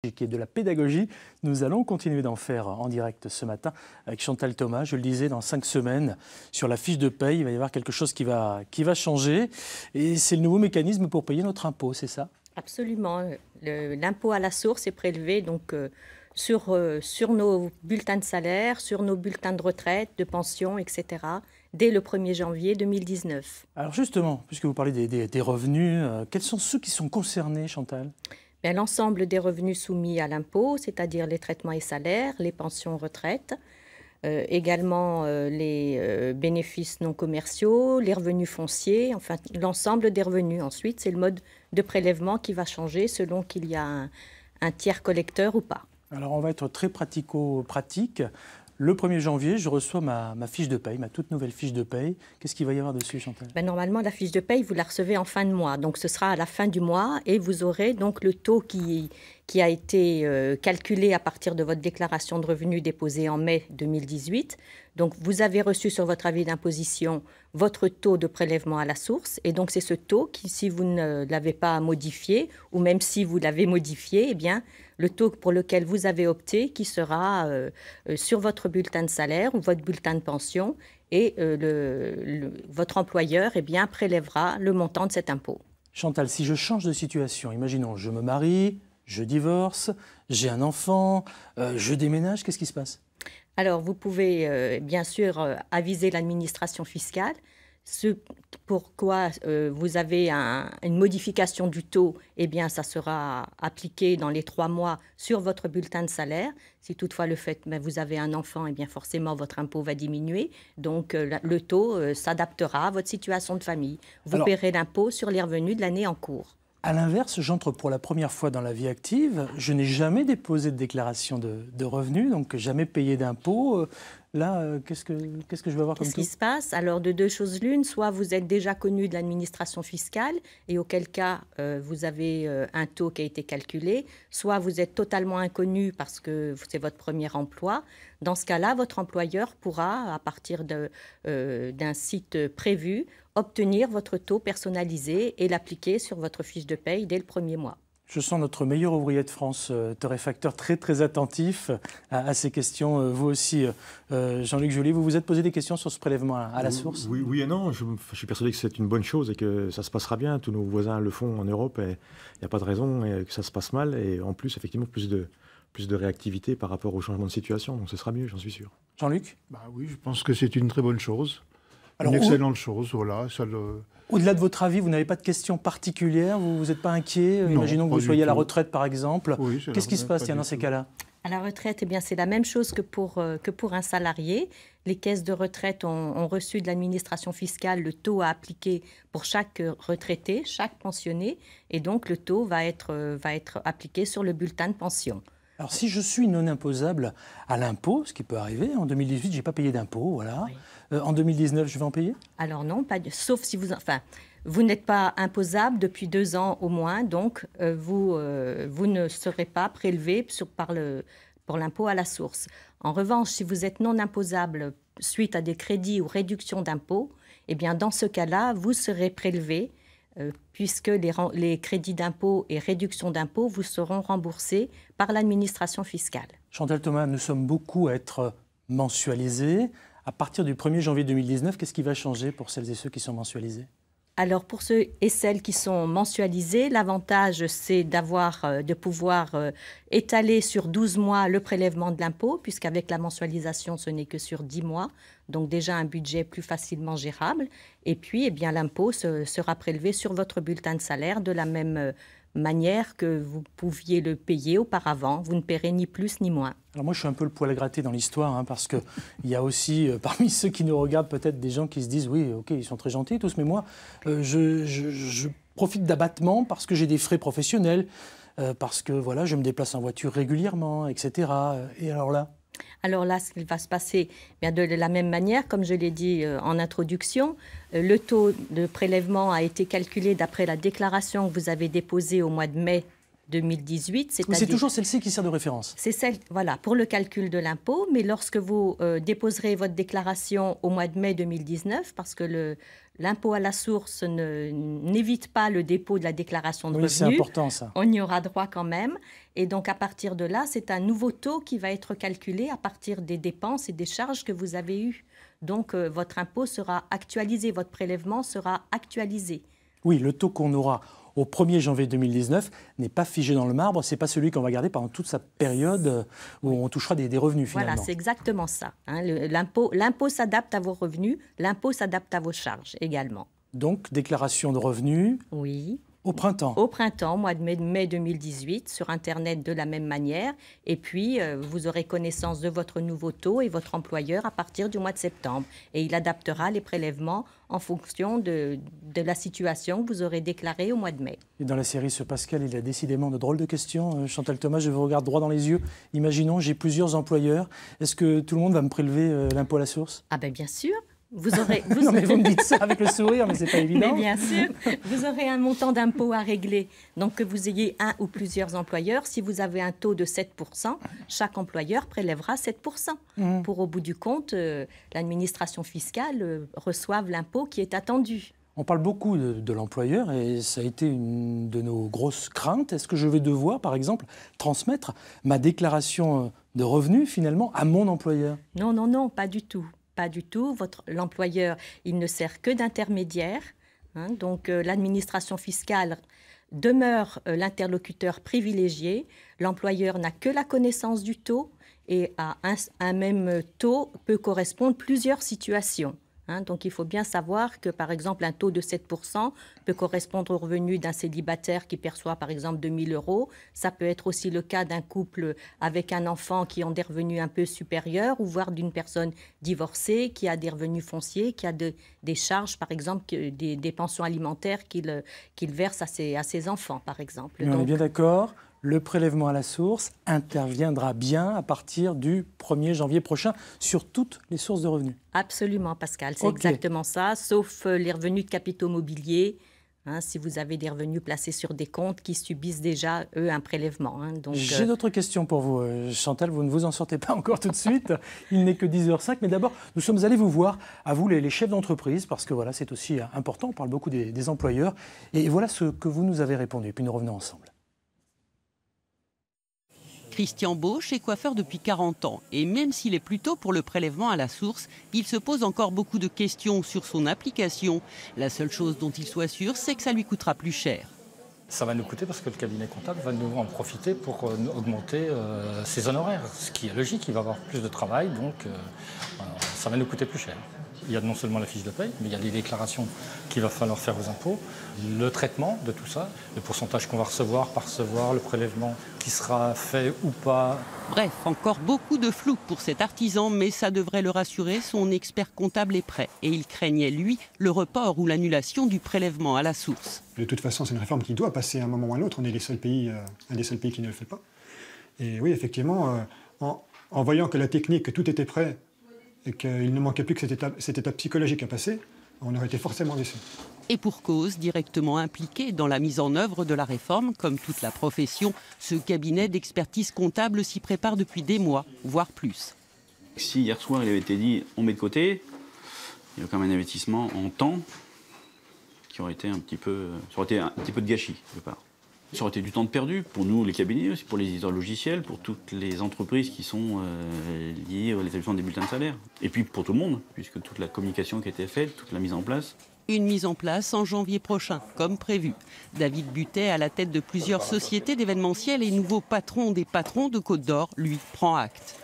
Et de la pédagogie. Nous allons continuer d'en faire en direct ce matin avec Chantal Thomas. Je le disais, dans 5 semaines, sur la fiche de paye, il va y avoir quelque chose qui va changer. Et c'est le nouveau mécanisme pour payer notre impôt, c'est ça? Absolument. L'impôt à la source est prélevé donc, sur nos bulletins de salaire, sur nos bulletins de retraite, de pension, etc., dès le 1er janvier 2019. Alors justement, puisque vous parlez des revenus, quels sont ceux qui sont concernés, Chantal? L'ensemble des revenus soumis à l'impôt, c'est-à-dire les traitements et salaires, les pensions retraites, également les bénéfices non commerciaux, les revenus fonciers, enfin l'ensemble des revenus. Ensuite, c'est le mode de prélèvement qui va changer selon qu'il y a un tiers collecteur ou pas. Alors on va être très pratico-pratique. Le 1er janvier, je reçois ma fiche de paye, ma toute nouvelle fiche de paye. Qu'est-ce qu'il va y avoir dessus, Chantal? Normalement, la fiche de paye, vous la recevez en fin de mois. Donc, ce sera à la fin du mois et vous aurez donc le taux qui a été calculé à partir de votre déclaration de revenus déposée en mai 2018. Donc, vous avez reçu sur votre avis d'imposition votre taux de prélèvement à la source. Et donc, c'est ce taux qui, si vous ne l'avez pas modifié, ou même si vous l'avez modifié, eh bien, le taux pour lequel vous avez opté qui sera sur votre bulletin de salaire ou votre bulletin de pension et votre employeur prélèvera le montant de cet impôt. Chantal, si je change de situation, imaginons, je me marie, je divorce, j'ai un enfant, je déménage, qu'est-ce qui se passe? Alors, vous pouvez bien sûr aviser l'administration fiscale. Ce pourquoi vous avez une modification du taux, eh bien, ça sera appliqué dans les 3 mois sur votre bulletin de salaire. Si toutefois vous avez un enfant, eh bien, forcément, votre impôt va diminuer. Donc, le taux s'adaptera à votre situation de famille. Vous paierez l'impôt sur les revenus de l'année en cours. À l'inverse, j'entre pour la première fois dans la vie active. Je n'ai jamais déposé de déclaration de revenus, donc jamais payé d'impôts. Là, qu'est-ce que je vais avoir comme taux? Qu'est-ce qui se passe? Alors, de 2 choses l'une, soit vous êtes déjà connu de l'administration fiscale, et auquel cas, vous avez un taux qui a été calculé, soit vous êtes totalement inconnu parce que c'est votre premier emploi. Dans ce cas-là, votre employeur pourra, à partir d'un site prévu, obtenir votre taux personnalisé et l'appliquer sur votre fiche de paye dès le 1er mois. Je sens notre meilleur ouvrier de France, torréfacteur, très attentif à ces questions. Vous aussi, Jean-Luc Joly, vous vous êtes posé des questions sur ce prélèvement à la source? Oui et non. Je suis persuadé que c'est une bonne chose et que ça se passera bien. Tous nos voisins le font en Europe et il n'y a pas de raison que ça se passe mal. Et en plus, effectivement, plus de réactivité par rapport au changement de situation. Donc ce sera mieux, j'en suis sûr. Jean-Luc? Oui, je pense que c'est une très bonne chose. Alors, une excellente chose, voilà. Au-delà de votre avis, vous n'avez pas de questions particulières? Vous n'êtes pas inquiet? Imaginons que vous soyez à la retraite, par exemple. Oui, qu'est-ce qui se passe dans ces cas-là? À la retraite, eh bien, c'est la même chose que pour un salarié. Les caisses de retraite ont reçu de l'administration fiscale le taux à appliquer pour chaque retraité, chaque pensionné. Et donc, le taux va être appliqué sur le bulletin de pension. Alors, si je suis non imposable à l'impôt, ce qui peut arriver, en 2018, je n'ai pas payé d'impôt, voilà. Oui. En 2019, je vais en payer? Alors non, sauf si vous n'êtes pas imposable depuis 2 ans au moins, donc vous ne serez pas prélevé pour l'impôt à la source. En revanche, si vous êtes non imposable suite à des crédits ou réductions d'impôt, eh bien dans ce cas-là, vous serez prélevé puisque les crédits d'impôt et réductions d'impôt vous seront remboursés par l'administration fiscale. Chantal Thomas, nous sommes beaucoup à être mensualisés. À partir du 1er janvier 2019, qu'est-ce qui va changer pour celles et ceux qui sont mensualisés? Alors, pour ceux et celles qui sont mensualisés, l'avantage, c'est de pouvoir étaler sur 12 mois le prélèvement de l'impôt, puisqu'avec la mensualisation, ce n'est que sur 10 mois. Donc, déjà un budget plus facilement gérable. Et puis, eh bien, l'impôt sera prélevé sur votre bulletin de salaire de la même manière que vous pouviez le payer auparavant. Vous ne paierez ni plus ni moins. Alors moi, je suis un peu le poil gratté dans l'histoire, parce qu'il y a aussi, parmi ceux qui nous regardent, peut-être des gens qui se disent « oui, ok, ils sont très gentils tous, mais moi, je profite d'abattement parce que j'ai des frais professionnels, parce que voilà, je me déplace en voiture régulièrement, etc. » Et alors là? Alors là, ce qui va se passer de la même manière, comme je l'ai dit en introduction, le taux de prélèvement a été calculé d'après la déclaration que vous avez déposée au mois de mai 2018. Oui, c'est toujours celle-ci qui sert de référence. C'est celle, voilà, pour le calcul de l'impôt, mais lorsque vous déposerez votre déclaration au mois de mai 2019, parce que l'impôt à la source n'évite pas le dépôt de la déclaration de revenus. C'est important ça. On y aura droit quand même. Et donc à partir de là, c'est un nouveau taux qui va être calculé à partir des dépenses et des charges que vous avez eues. Donc votre impôt sera actualisé, votre prélèvement sera actualisé. Oui, le taux qu'on aura au 1er janvier 2019 n'est pas figé dans le marbre, ce n'est pas celui qu'on va garder pendant toute sa période où on touchera des revenus finalement. Voilà, c'est exactement ça. Hein. L'impôt s'adapte à vos revenus, l'impôt s'adapte à vos charges également. Donc, déclaration de revenus. Oui. Au printemps. Au printemps, mois de mai 2018, sur Internet de la même manière. Et puis, vous aurez connaissance de votre nouveau taux et votre employeur à partir du mois de septembre. Et il adaptera les prélèvements en fonction de la situation que vous aurez déclarée au mois de mai. Et dans la série sur Pascal, il a décidément de drôles de questions. Chantal Thomas, je vous regarde droit dans les yeux. Imaginons, j'ai plusieurs employeurs. Est-ce que tout le monde va me prélever l'impôt à la source? Ah ben bien sûr. Vous non, mais vous me dites ça avec le sourire, mais c'est pas évident. Mais bien sûr, vous aurez un montant d'impôt à régler. Donc, que vous ayez un ou plusieurs employeurs, si vous avez un taux de 7%, chaque employeur prélèvera 7%. Pour, au bout du compte, l'administration fiscale reçoive l'impôt qui est attendu. On parle beaucoup de l'employeur et ça a été une de nos grosses craintes. Est-ce que je vais devoir, par exemple, transmettre ma déclaration de revenus, finalement, à mon employeur? Non, non, non, pas du tout. Pas du tout. L'employeur, il ne sert que d'intermédiaire. Hein, donc, l'administration fiscale demeure l'interlocuteur privilégié. L'employeur n'a que la connaissance du taux et à un même taux peut correspondre plusieurs situations. Hein, donc, il faut bien savoir que, par exemple, un taux de 7% peut correspondre au revenu d'un célibataire qui perçoit, par exemple, 2 000 €. Ça peut être aussi le cas d'un couple avec un enfant qui ont des revenus un peu supérieurs, ou voire d'une personne divorcée qui a des revenus fonciers, qui a des charges, par exemple, des pensions alimentaires qu'il verse à ses enfants, par exemple. Mais on est bien d'accord. Le prélèvement à la source interviendra bien à partir du 1er janvier prochain sur toutes les sources de revenus. Absolument, Pascal, c'est exactement ça, sauf les revenus de capitaux mobiliers. Hein, si vous avez des revenus placés sur des comptes qui subissent déjà, eux, un prélèvement. Hein, j'ai d'autres questions pour vous, Chantal. Vous ne vous en sortez pas encore tout de suite. Il n'est que 10h05. Mais d'abord, nous sommes allés vous voir, à vous, les chefs d'entreprise, parce que voilà, c'est aussi important. On parle beaucoup des employeurs. Et voilà ce que vous nous avez répondu. Et puis nous revenons ensemble. Christian Bauche est coiffeur depuis 40 ans et même s'il est plutôt pour le prélèvement à la source, il se pose encore beaucoup de questions sur son application. La seule chose dont il soit sûr, c'est que ça lui coûtera plus cher. Ça va nous coûter parce que le cabinet comptable va nous en profiter pour augmenter ses honoraires, ce qui est logique, il va avoir plus de travail, donc ça va nous coûter plus cher. Il y a non seulement la fiche de paye, mais il y a des déclarations qu'il va falloir faire aux impôts, le traitement de tout ça, le pourcentage qu'on va recevoir, pas recevoir, le prélèvement qui sera fait ou pas. Bref, encore beaucoup de flou pour cet artisan, mais ça devrait le rassurer, son expert comptable est prêt. Et il craignait, lui, le report ou l'annulation du prélèvement à la source. De toute façon, c'est une réforme qui doit passer à un moment ou à un autre. On est un des seuls pays qui ne le fait pas. Et oui, effectivement, en voyant que la technique, que tout était prêt, et qu'il ne manquait plus que cette étape psychologique à passer, on aurait été forcément déçus. Et pour cause, directement impliqué dans la mise en œuvre de la réforme, comme toute la profession, ce cabinet d'expertise comptable s'y prépare depuis des mois, voire plus. Si hier soir il avait été dit on met de côté, il y a quand même un investissement en temps qui aurait été un petit peu de gâchis quelque part. Ça aurait été du temps de perdu pour nous, les cabinets, aussi pour les éditeurs logiciels, pour toutes les entreprises qui sont liées à l'établissement des bulletins de salaire. Et puis pour tout le monde, puisque toute la communication qui a été faite, toute la mise en place. Une mise en place en janvier prochain, comme prévu. David Butet, à la tête de plusieurs sociétés d'événementiel et nouveau patron des patrons de Côte d'Or, lui, prend acte.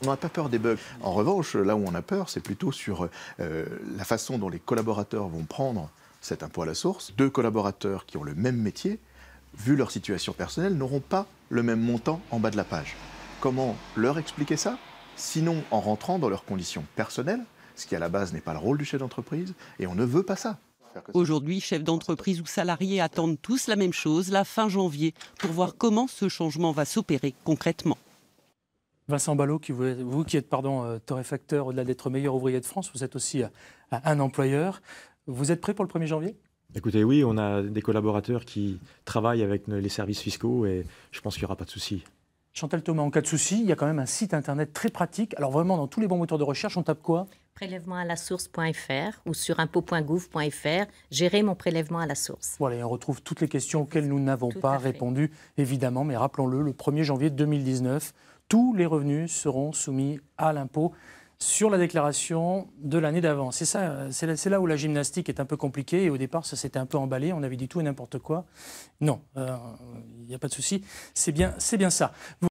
On n'a pas peur des bugs. En revanche, là où on a peur, c'est plutôt sur la façon dont les collaborateurs vont prendre cet impôt à la source. 2 collaborateurs qui ont le même métier, vu leur situation personnelle, n'auront pas le même montant en bas de la page. Comment leur expliquer ça? Sinon en rentrant dans leurs conditions personnelles, ce qui à la base n'est pas le rôle du chef d'entreprise, et on ne veut pas ça. Aujourd'hui, chefs d'entreprise ou salariés attendent tous la même chose, la fin janvier, pour voir comment ce changement va s'opérer concrètement. Vincent Ballot, vous qui êtes torréfacteur, au-delà d'être meilleur ouvrier de France, vous êtes aussi un employeur. Vous êtes prêt pour le 1er janvier? Écoutez, oui, on a des collaborateurs qui travaillent avec les services fiscaux et je pense qu'il n'y aura pas de souci. Chantal Thomas, en cas de souci, il y a quand même un site internet très pratique. Alors vraiment, dans tous les bons moteurs de recherche, on tape quoi? Prélèvement-à-la-source.fr ou sur impôt.gouv.fr, gérer mon prélèvement à la source. Voilà, et on retrouve toutes les questions auxquelles nous n'avons pas répondu, évidemment. Mais rappelons-le, le 1er janvier 2019, tous les revenus seront soumis à l'impôt sur la déclaration de l'année d'avant. C'est ça, c'est là où la gymnastique est un peu compliquée. Et au départ, ça s'était un peu emballé. On avait dit tout et n'importe quoi. Non, il n'y a pas de souci. C'est bien ça.